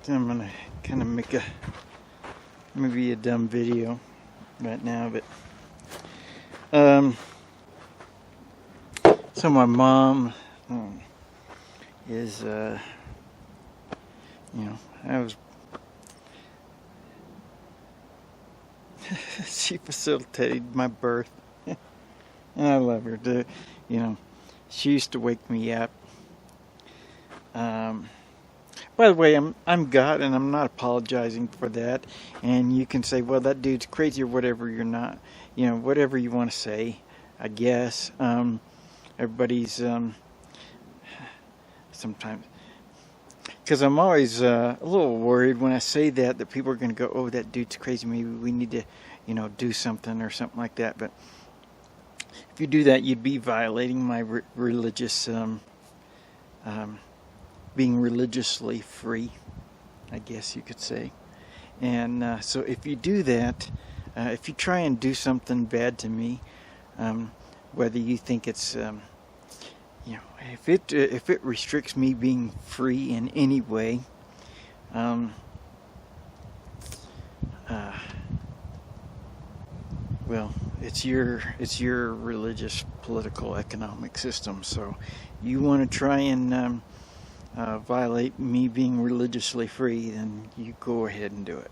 I'm gonna kind of make maybe a dumb video right now, but so my mom is she facilitated my birth, and I love her. She used to wake me up. By the way, I'm God, and I'm not apologizing for that. And you can say, well, that dude's crazy or whatever. You're not, whatever you want to say, I guess. Everybody's sometimes, because I'm always a little worried when I say that people are going to go, oh, that dude's crazy. Maybe we need to, do something or something like that. But if you do that, you'd be violating my religious being religiously free, I guess you could say. And so if you do that, if you try and do something bad to me, whether you think it's, if it restricts me being free in any way, well, it's your religious, political, economic system. So you want to try and violate me being religiously free, then you go ahead and do it.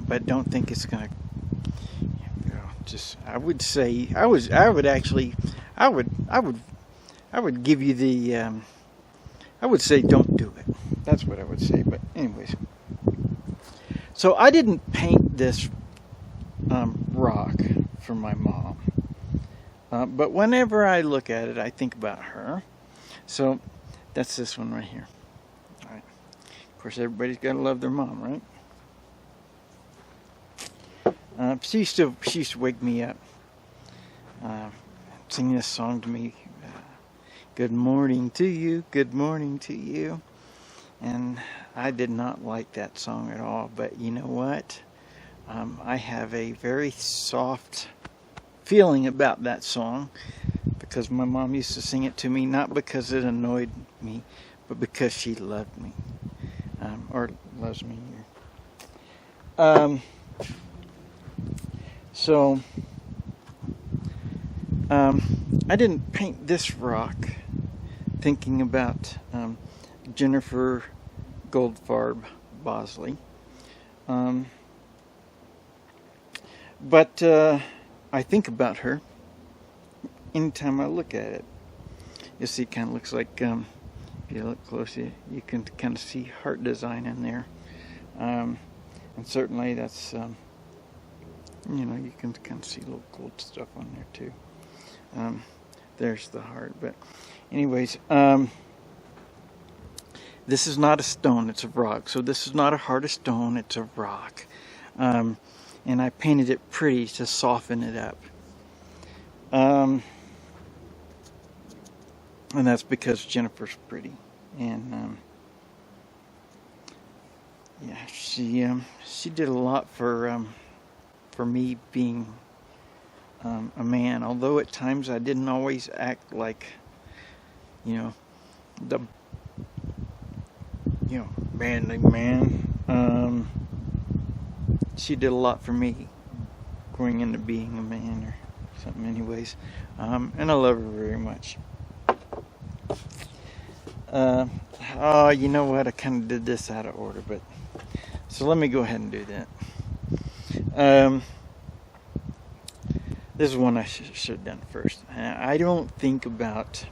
But don't think it's gonna. I would say I would give you the. I would say don't do it. That's what I would say. But anyways, so I didn't paint this rock for my mom, but whenever I look at it, I think about her. So that's this one right here. All right. Of course, everybody's got to love their mom, right? She used to wake me up, sing this song to me. Good morning to you, good morning to you. And I did not like that song at all. But you know what? I have a very soft feeling about that song, because my mom used to sing it to me, not because it annoyed me, but because she loved me, or loves me. So I didn't paint this rock thinking about Jennifer Goldfarb Bosley, but I think about her anytime I look at it. You see, it kind of looks like, if you look closely, you can kind of see heart design in there. And certainly that's, you can kind of see little gold stuff on there too. There's the heart. But anyways, this is not a stone, it's a rock. So this is not a heart of stone, it's a rock. And I painted it pretty to soften it up. And that's because Jennifer's pretty, and yeah, she did a lot for me being a man. Although at times I didn't always act like the manly man. She did a lot for me growing into being a man or something. Anyways, and I love her very much. Oh, you know what? I kind of did this out of order, but so let me go ahead and do that. This is one I should have done first. I don't think about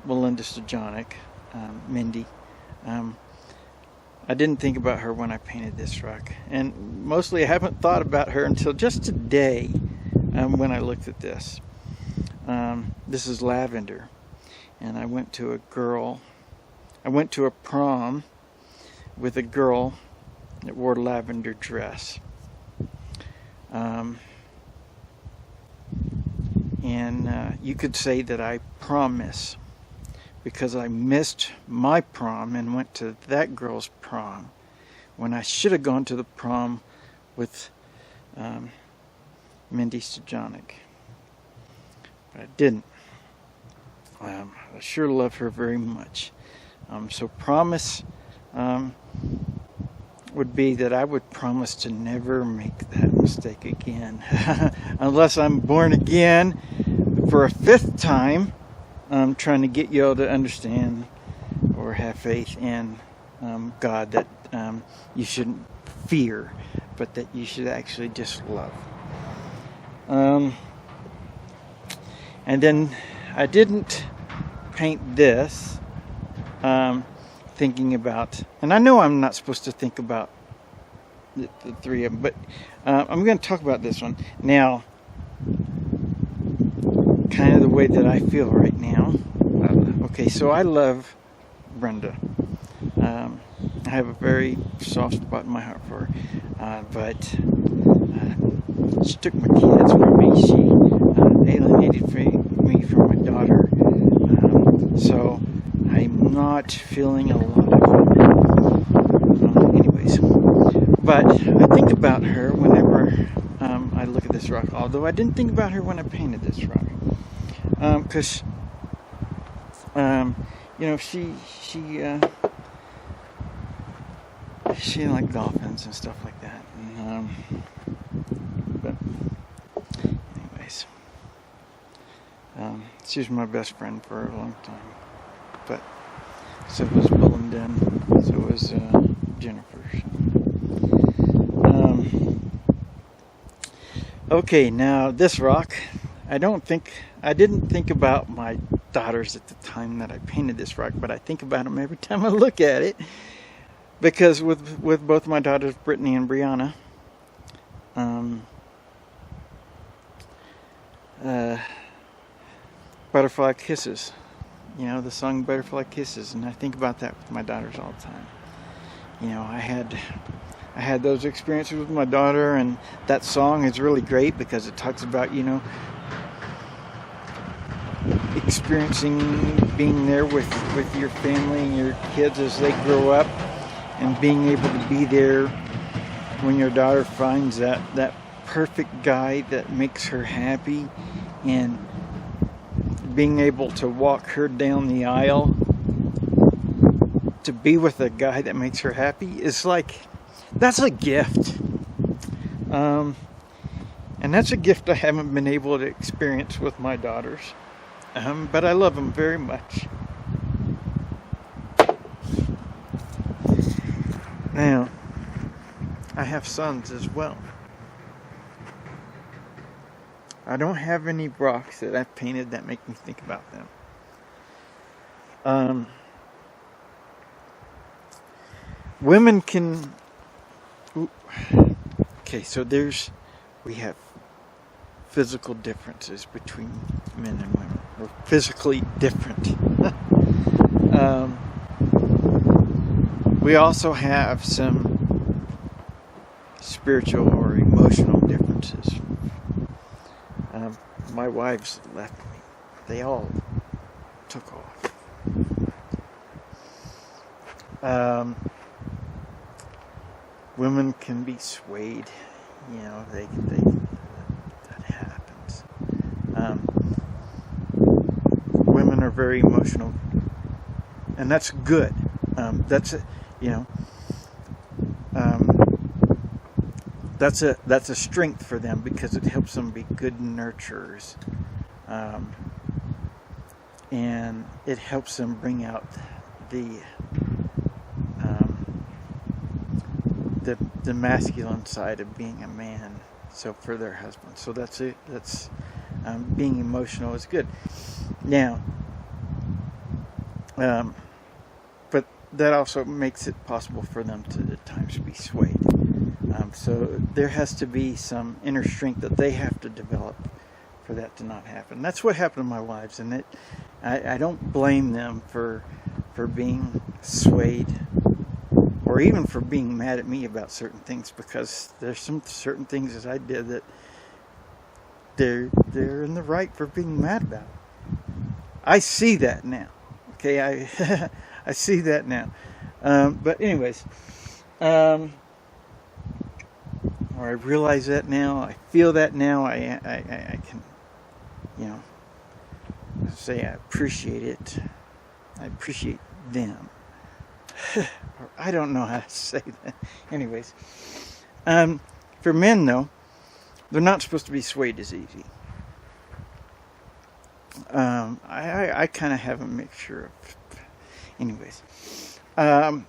Melinda Stojanik, Mindy. I didn't think about her when I painted this rock, and mostly I haven't thought about her until just today, when I looked at this. This is lavender. And I went to a prom with a girl that wore a lavender dress. And you could say that I promise, because I missed my prom and went to that girl's prom when I should have gone to the prom with Mindy Stojanik. But I didn't. I sure love her very much. So promise would be that I would promise to never make that mistake again. Unless I'm born again for a 5th time, trying to get y'all to understand or have faith in God, that you shouldn't fear, but that you should actually just love. And then I didn't paint this thinking about, and I know I'm not supposed to think about the 3 of them, but I'm going to talk about this one. Now, kind of the way that I feel right now. Okay, so I love Brenda. I have a very soft spot in my heart for her, but she took my kids from me. She alienated me from my daughter. So I'm not feeling a lot of anyways. But I think about her whenever I look at this rock. Although I didn't think about her when I painted this rock, because she liked dolphins and stuff like that. And, but anyways, she was my best friend for a long time. But so was Belinda, and so was Jennifer. Okay, now this rock, I didn't think about my daughters at the time that I painted this rock, but I think about them every time I look at it, because with both my daughters, Brittany and Breanna, Butterfly Kisses, the song Butterfly Kisses, and I think about that with my daughters all the time. I had those experiences with my daughter, and that song is really great because it talks about, experiencing being there with your family and your kids as they grow up, and being able to be there when your daughter finds that perfect guy that makes her happy, and being able to walk her down the aisle to be with a guy that makes her happy is like, that's a gift. And that's a gift I haven't been able to experience with my daughters. But I love them very much. Now, I have sons as well. I don't have any rocks that I've painted that make me think about them. Women can... Okay, so we have physical differences between men and women. We're physically different. We also have some spiritual or emotional differences. My wives left me. They all took off. Women can be swayed. That happens. Women are very emotional, and that's good. That's a strength for them, because it helps them be good nurturers, and it helps them bring out the masculine side of being a man. So for their husband, so that's it. That's being emotional is good. Now, but that also makes it possible for them to at times be swayed. So there has to be some inner strength that they have to develop for that to not happen. That's what happened to my wives, and I don't blame them for being swayed, or even for being mad at me about certain things, because there's some certain things that I did that they're in the right for being mad about. I see that now. Okay, I see that now. But anyways, or I realize that now. I feel that now. I can, say I appreciate it. I appreciate them. I don't know how to say that. Anyways, for men though, they're not supposed to be swayed as easy. I kind of have a mixture of, anyways.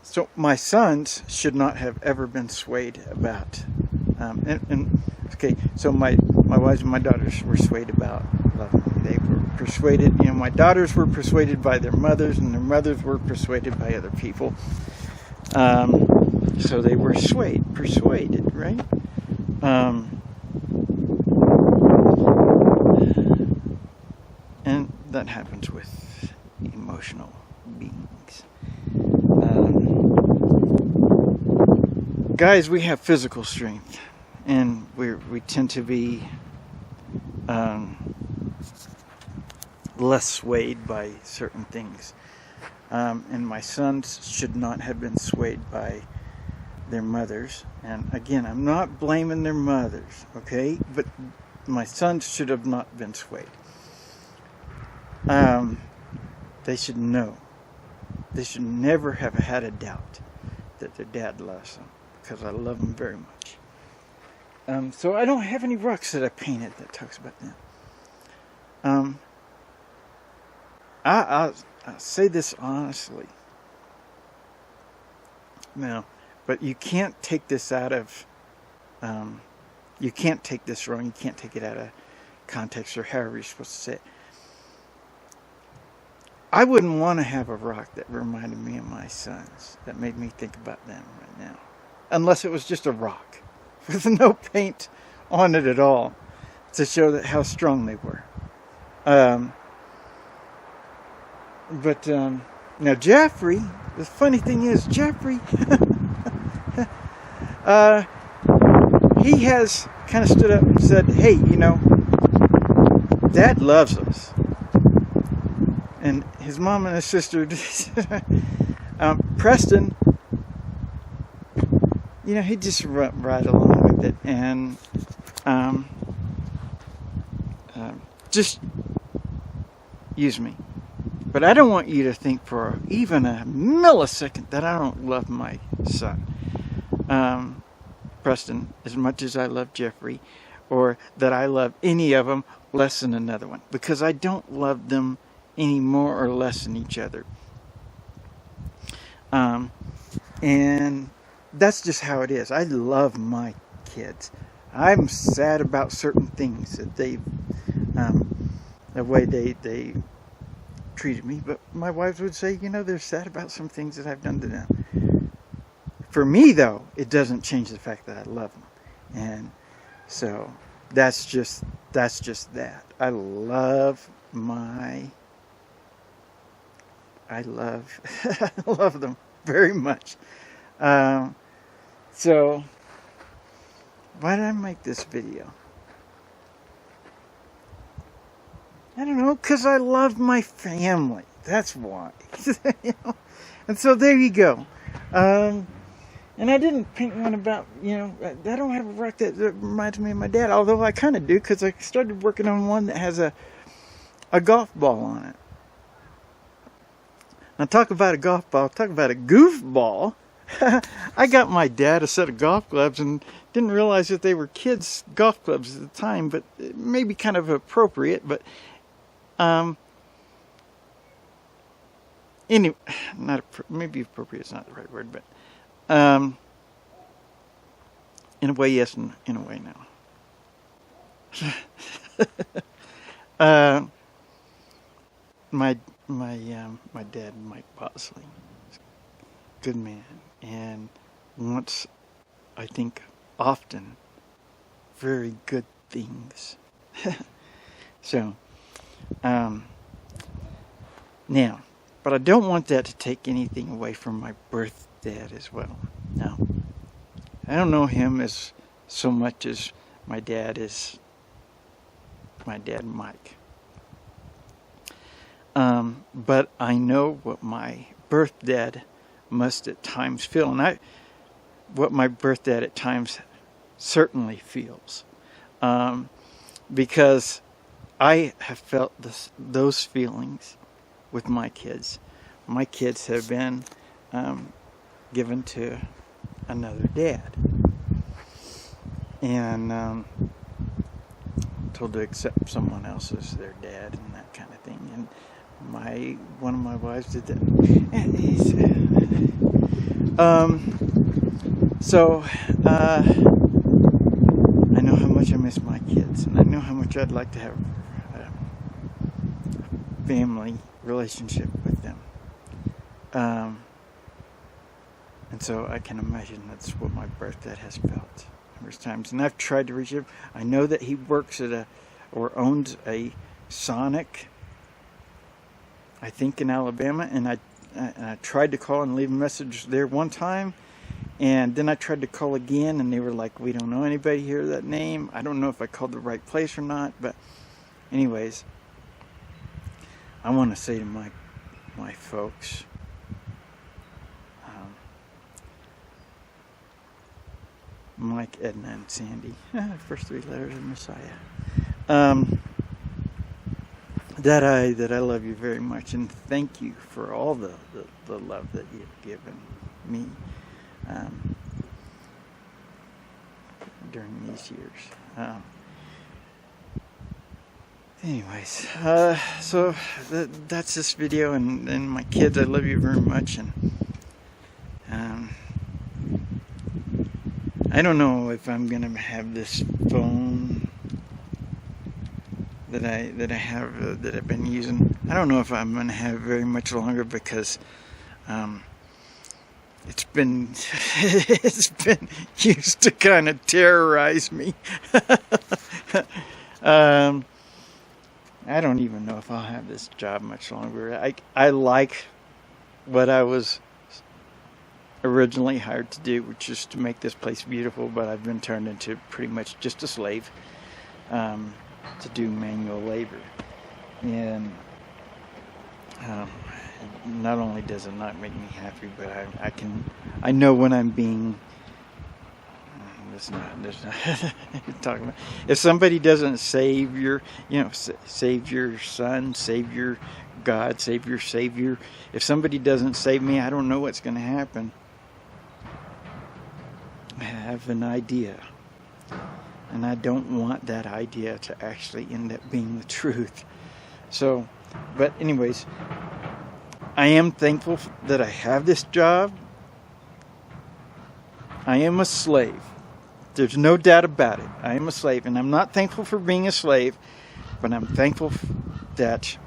So my sons should not have ever been swayed about, okay, so my wives and my daughters were swayed about loving me. They were persuaded, my daughters were persuaded by their mothers, and their mothers were persuaded by other people. So they were persuaded, right? And that happens with emotional beings. Guys, we have physical strength, and we tend to be less swayed by certain things. And my sons should not have been swayed by their mothers. And again, I'm not blaming their mothers, okay? But my sons should have not been swayed. They should know. They should never have had a doubt that their dad loves them, because I love them very much. So I don't have any rocks that I painted that talks about them. I'll say this honestly. No, but you can't take this out of, you can't take this wrong. You can't take it out of context or however you're supposed to say it. I wouldn't want to have a rock that reminded me of my sons, that made me think about them right now. Unless it was just a rock with no paint on it at all to show that how strong they were. But now Geoffrey, the funny thing is, Geoffrey, he has kind of stood up and said, hey, Dad loves us. And his mom and his sister, Preston, he just right along with it. And just use me. But I don't want you to think for even a millisecond that I don't love my son, Preston, as much as I love Geoffrey, or that I love any of them less than another one. Because I don't love them any more or less than each other. And that's just how it is. I love my kids. I'm sad about certain things that they, the way they treated me, but my wife would say, they're sad about some things that I've done to them. For me, though, it doesn't change the fact that I love them. And so that's just that. I love I love them very much. So why did I make this video? I don't know, because I love my family. That's why. And so there you go. And I didn't paint one about, I don't have a rock that reminds me of my dad, although I kind of do, because I started working on one that has a golf ball on it. Now talk about a golf ball, talk about a goofball. I got my dad a set of golf clubs and didn't realize that they were kids' golf clubs at the time, but it may be kind of appropriate, but anyway, maybe appropriate is not the right word, but in a way yes, and in a way no. My dad, Mike Bosley, good man, and wants, I think, often very good things. So, now, but I don't want that to take anything away from my birth dad as well. Now, I don't know him as so much as my dad is my dad, Mike. But I know what my birth dad must at times feel, and what my birth dad at times certainly feels, because I have felt those feelings with my kids. My kids have been given to another dad, and told to accept someone else as their dad and that kind of thing. And one of my wives did that. So I know how much I miss my kids, and I know how much I'd like to have a family relationship with them. And so I can imagine that's what my birth dad has felt numerous times. And I've tried to reach him. I know that he works at or owns a Sonic, I think in Alabama, and I tried to call and leave a message there one time, and then I tried to call again, and they were like, we don't know anybody here with that name. I don't know if I called the right place or not, but anyways, I want to say to my folks, Mike, Edna, and Sandy, first three letters of Messiah, that I love you very much, and thank you for all the love that you've given me during these years. Anyways, so that's this video, and my kids, I love you very much, and I don't know if I'm gonna have this phone that I've been using. I don't know if I'm gonna have very much longer, because it's been used to kind of terrorize me. I don't even know if I'll have this job much longer. I like what I was originally hired to do, which is to make this place beautiful, but I've been turned into pretty much just a slave to do manual labor. And not only does it not make me happy, but I know when I'm being there's not talking about, if somebody doesn't save your save your son, save your God, save your Savior, if somebody doesn't save me, I don't know what's going to happen. I have an idea, and I don't want that idea to actually end up being the truth. So, but anyways, I am thankful that I have this job. I am a slave. There's no doubt about it. I am a slave, and I'm not thankful for being a slave, but I'm thankful that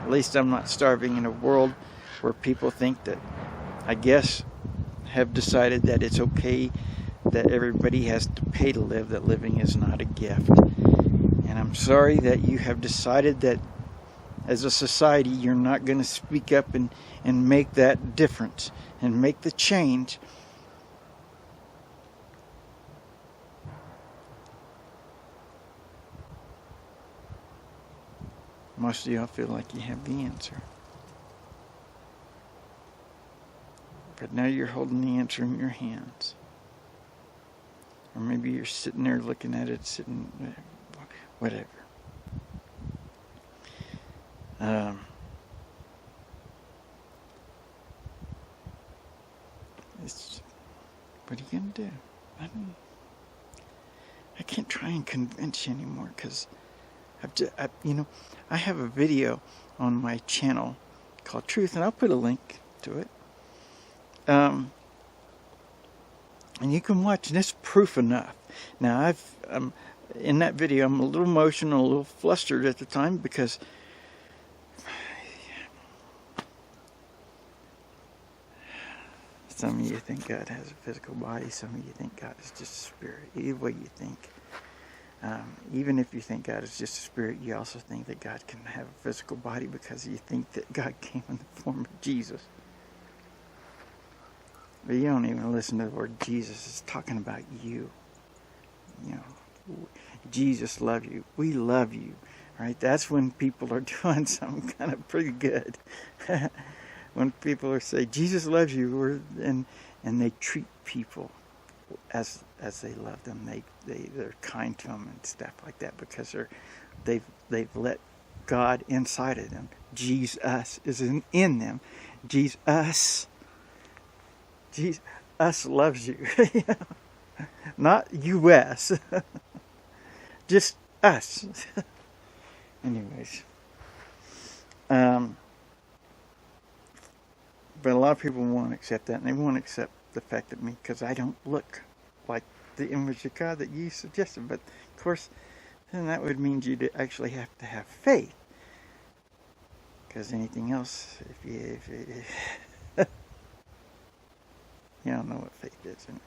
at least I'm not starving in a world where people think that, I guess, have decided that it's okay that everybody has to pay to live, that living is not a gift. And I'm sorry that you have decided that as a society you're not going to speak up and make that difference and make the change. Most of y'all feel like you have the answer. But now you're holding the answer in your hands. Or maybe you're sitting there looking at it, whatever. What are you going to do? I can't try and convince you anymore, because I have a video on my channel called Truth, and I'll put a link to it. And you can watch, and it's proof enough. Now, in that video, I'm a little emotional, a little flustered at the time, because some of you think God has a physical body, some of you think God is just a spirit. Either way you think. Even if you think God is just a spirit, you also think that God can have a physical body, because you think that God came in the form of Jesus. But you don't even listen to the word Jesus. It's talking about you. Jesus loves you. We love you. Right? That's when people are doing something kind of pretty good. When people are saying, Jesus loves you, and they treat people as they love them. They're kind to them and stuff like that, because they're they've let God inside of them. Jesus is in them. Jesus loves you. Not US. Just us. Anyways. But a lot of people won't accept that, and they won't accept the fact that because I don't look like the image of God that you suggested. But of course, then that would mean you'd actually have to have faith. Because anything else, if you don't know what faith is anyway.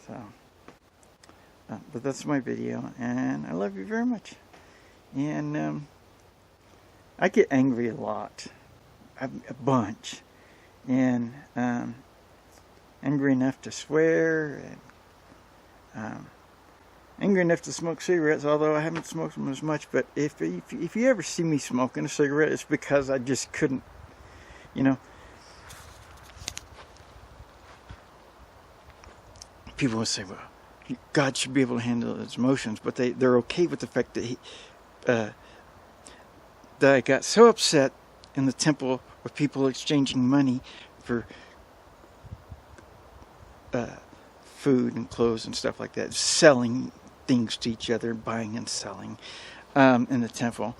So, but that's my video, and I love you very much. And I get angry a lot, a bunch, and angry enough to swear, and angry enough to smoke cigarettes, although I haven't smoked them as much. But if you ever see me smoking a cigarette, it's because I just couldn't, People will say, well, God should be able to handle his emotions, but they're okay with the fact that that I got so upset in the temple with people exchanging money for food and clothes and stuff like that, selling things to each other, buying and selling in the temple.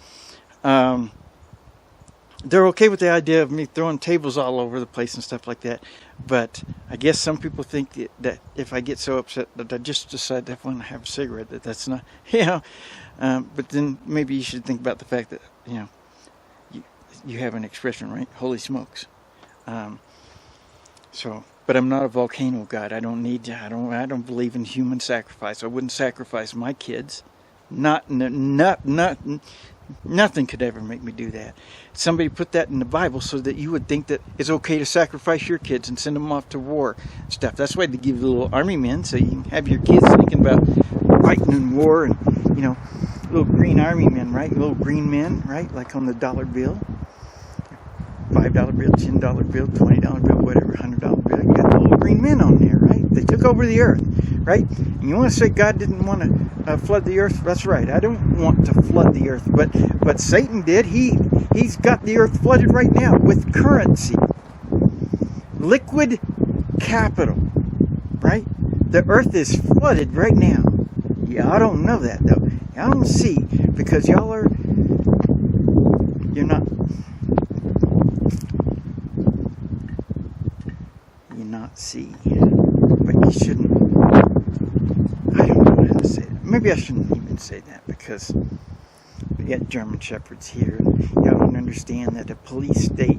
They're okay with the idea of me throwing tables all over the place and stuff like that, but I guess some people think that if I get so upset that I just decide that I want to have a cigarette, that's not, but then maybe you should think about the fact that, you have an expression, right? Holy smokes. But I'm not a volcano god. I don't believe in human sacrifice. I wouldn't sacrifice my kids. Nothing could ever make me do that. Somebody put that in the Bible so that you would think that it's okay to sacrifice your kids and send them off to war and stuff. That's why they give you little army men, so you can have your kids thinking about fighting in war and, little green army men, right? Little green men, right? Like on the dollar bill. $5 bill, $10 bill, $20 bill, whatever, $100 bill. You got the little green men on there, right? They took over the earth, right? And you want to say God didn't want to flood the earth? That's right. I don't want to flood the earth, but Satan did. He's got the earth flooded right now with currency, liquid capital, right? The earth is flooded right now. Y'all don't know that though. Y'all don't see because you're not see, but you shouldn't. I don't know how to say that. Maybe I shouldn't even say that because we got German shepherds here. You don't understand that a police state,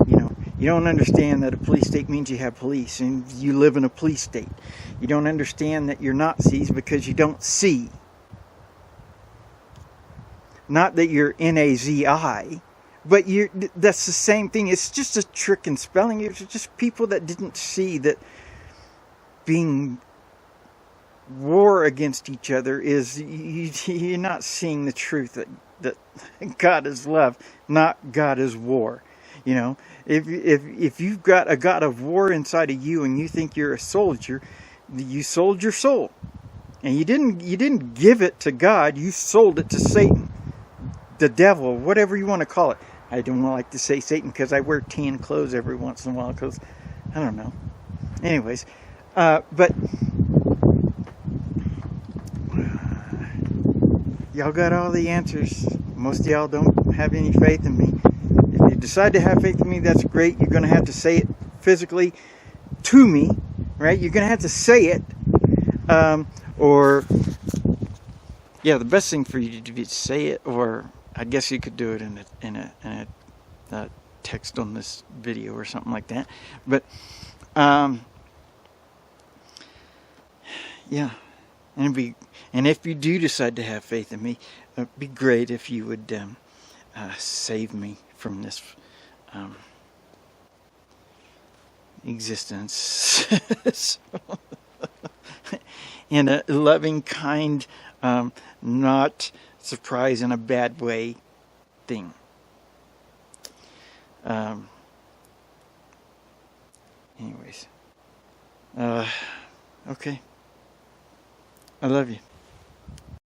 you don't understand that a police state means you have police and you live in a police state. You don't understand that you're Nazis because you don't see. Not that you're Nazi. But that's the same thing. It's just a trick in spelling. It's just people that didn't see that being war against each other is, you're not seeing the truth that God is love, not God is war. If you've got a God of war inside of you and you think you're a soldier, you sold your soul. And you didn't give it to God, you sold it to Satan, the devil, whatever you want to call it. I don't like to say Satan because I wear tan clothes every once in a while because, I don't know. Anyways, but y'all got all the answers. Most of y'all don't have any faith in me. If you decide to have faith in me, that's great. You're going to have to say it physically to me, right? You're going to have to say it. The best thing for you to do is say it, or I guess you could do it in a text on this video or something like that. But and if you do decide to have faith in me, it'd be great if you would save me from this existence in a loving, kind, not surprise in a bad way thing. Anyways. Okay. I love you.